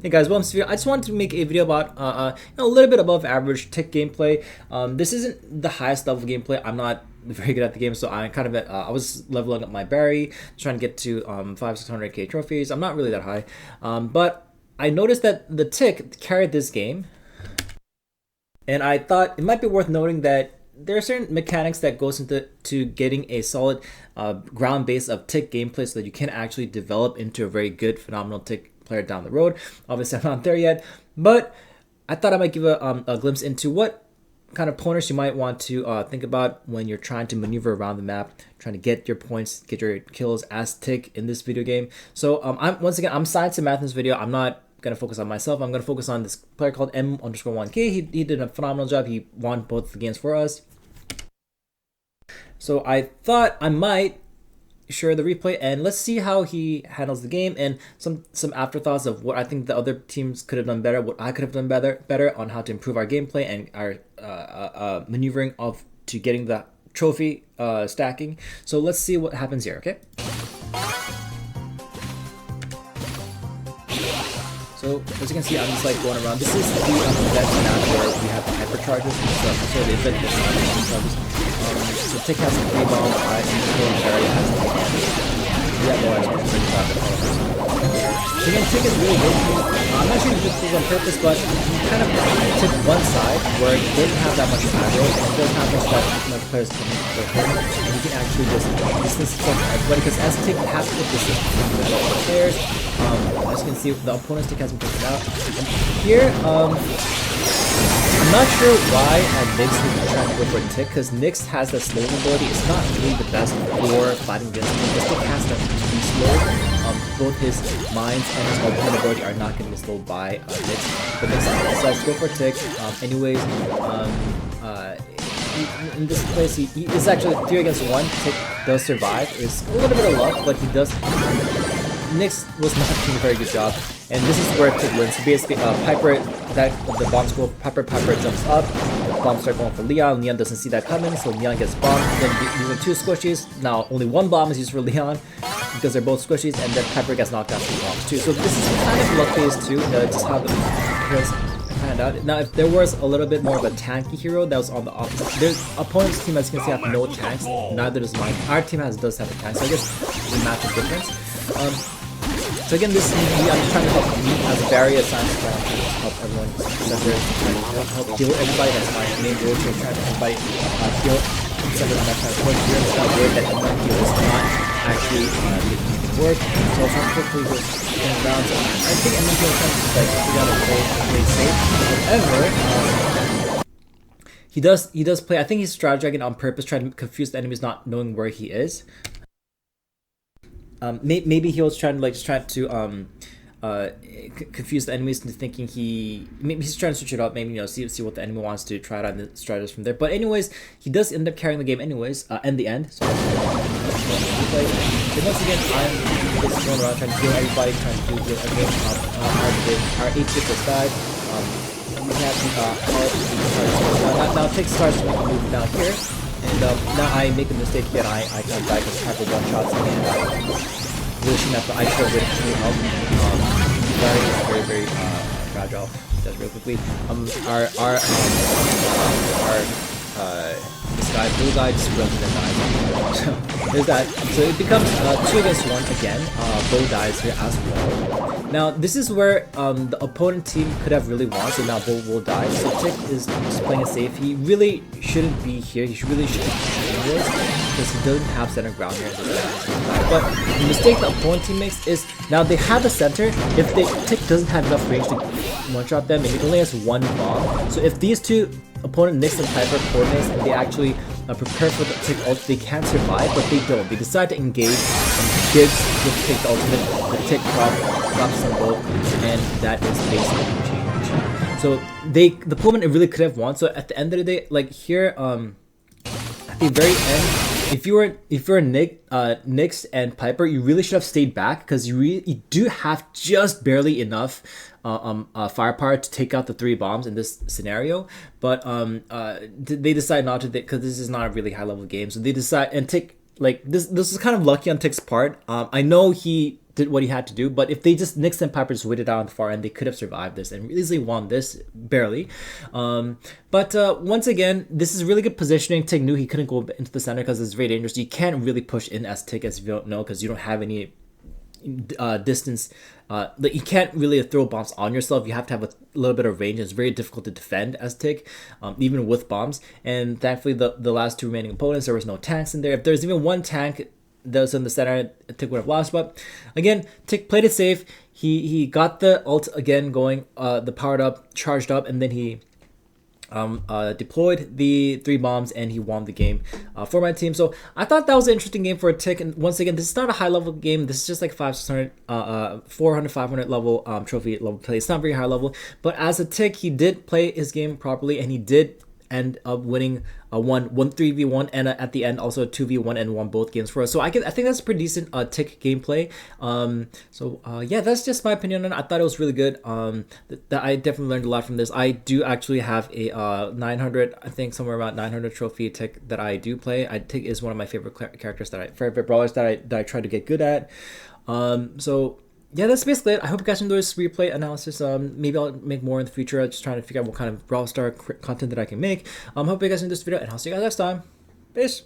Hey guys, welcome to this video. I just wanted to make a video about a little bit above average tick gameplay. This isn't the highest level gameplay. I'm not very good at the game, so I kind of I was leveling up my berry, trying to get to 500-600k trophies. I'm not really that high, but I noticed that the tick carried this game, and I thought it might be worth noting that there are certain mechanics that goes into getting a solid ground base of tick gameplay so that you can actually develop into a very good, phenomenal tick player down the road. Obviously, I'm not there yet, but I thought I might give a glimpse into what kind of pointers you might want to think about when you're trying to maneuver around the map, trying to get your points, get your kills as tick in this video game. So I'm science and math in this video. I'm not gonna focus on myself. I'm gonna focus on this player called M_1K. He did a phenomenal job. He won both the games for us. So I thought I might share the replay and let's see how he handles the game and some afterthoughts of what I think the other teams could have done better, what I could have done better on how to improve our gameplay and our maneuvering of to getting the trophy stacking. So let's see what happens here, okay? So as you can see, I'm just like going around. This is the event now where we have the hypercharges. So the event is not hypercharges. So Tick has some 3 bombs. I am very has the yeah, no, I just so again, Tick is really good. I'm not sure if this is on purpose, but he kind of took one side where it doesn't have that much aggro, and it doesn't have much that much players coming for him, and he can actually just distance himself from everybody, because as Tick has to put distance between the players. As you can see, the opponent's Tick hasn't taken out. And here, I'm not sure why Nyx is trying to go for Tick, because Nyx has that slowing ability. It's not really the best for fighting against him. This Tick has that be slow. Both his mines and his ultimate ability are not going to be slowed by Nyx. But Nyx decides to go for Tick. Anyways, in this place, he is actually 3 against 1. Tick does survive. It's a little bit of luck, but he does. Nyx was not doing a very good job, and this is where Tick wins. So basically, Piper, the bombs go. Piper jumps up. Bombs start going for Leon. Leon doesn't see that coming, so Leon gets bombed. Then using 2 squishies. Now only 1 bomb is used for Leon because they're both squishies, and then Piper gets knocked out for bombs too. So this is kind of luck based too. Just how the heroes panned out. Now, if there was a little bit more of a tanky hero that was on the opposite, there's opponent's team, as you can see, have no tanks. Neither does mine. Our team does have a tank, so I guess we match the difference. So again, this is me. I'm just trying to help me as a barrier science trying to help everyone center, help heal everybody. That's my main goal, to try to everybody heal center the next point. Here, it's not weird that everyone heal is not actually making it work. So I'll try to quickly just turn around. So I think I'm going to try to like figure out a play safe. However, he does play. I think he's strategizing on purpose, trying to confuse the enemies, not knowing where he is. Maybe he was trying to confuse the enemies into thinking maybe he's trying to switch it up. Maybe see what the enemy wants to try it on the strategies from there. But anyways, he does end up carrying the game anyways. In the end, so once again, I'm just going around trying to heal everybody, trying to heal everything. Our 8-bit just died. We have now Tick starts to make a move down here. And now I make a mistake here, and I kind of die because Piper one-shots me, and really shouldn't have to. I should have really helped. Very fragile. Just real quickly. This guy, blue guy, just runs and dies. So there's that. So it becomes 2 against 1 again. Bo dies here as well. Now this is where the opponent team could have really won. So now Bo will die. So Tick is just playing it safe. He really shouldn't be here. He really shouldn't be this because he doesn't have center ground here. But the mistake the opponent team makes is now they have a center. If Tick doesn't have enough range to one-shot them, and he only has 1 bomb. So if these two opponent Nyx and Piper coordinates and they actually prepare for the Tick ult, they can survive, but they don't. They decide to engage and gives the Tick the ultimate. The Tick drops them both, and that is basically GG. So the opponent really could have won. So at the end of the day, like here, at the very end, if you were Nyx and Piper, you really should have stayed back because you do have just barely enough firepower to take out the 3 bombs in this scenario. But they decide not to, because this is not a really high level game. So they decide and take like this is kind of lucky on Tick's part. I know he did what he had to do. But if they just Nyx and Piper just waited out on the far end, they could have survived this and easily won this, barely. But once again, this is really good positioning. Tick knew he couldn't go into the center because it's very dangerous. You can't really push in as Tick, as you don't know, because you don't have any distance. Like you can't really throw bombs on yourself. You have to have a little bit of range. It's very difficult to defend as Tick, even with bombs. And thankfully, the last two remaining opponents, there was no tanks in there. If there's even one tank that was in the center, Tick would have lost. But again, Tick played it safe. He got the ult again going, the powered up, charged up, and then he deployed the 3 bombs and he won the game for my team. So I thought that was an interesting game for a Tick. And once again, this is not a high level game. This is just like 500, 400, 500 level trophy level play. It's not very high level, but as a Tick, he did play his game properly and he did end up winning a 3v1 and at the end also a 2v1 and won both games for us. So I think that's pretty decent Tick gameplay. Yeah, that's just my opinion on it. I thought it was really good. That I definitely learned a lot from this. I do actually have a 900, I think somewhere around 900 trophy Tick that I do play. Tick is one of my favorite characters favorite brawlers that I try to get good at. So yeah, that's basically it. I hope you guys enjoyed this replay analysis. Maybe I'll make more in the future. I'm just trying to figure out what kind of Brawl Star content that I can make. Hope you guys enjoyed this video, and I'll see you guys next time. Peace.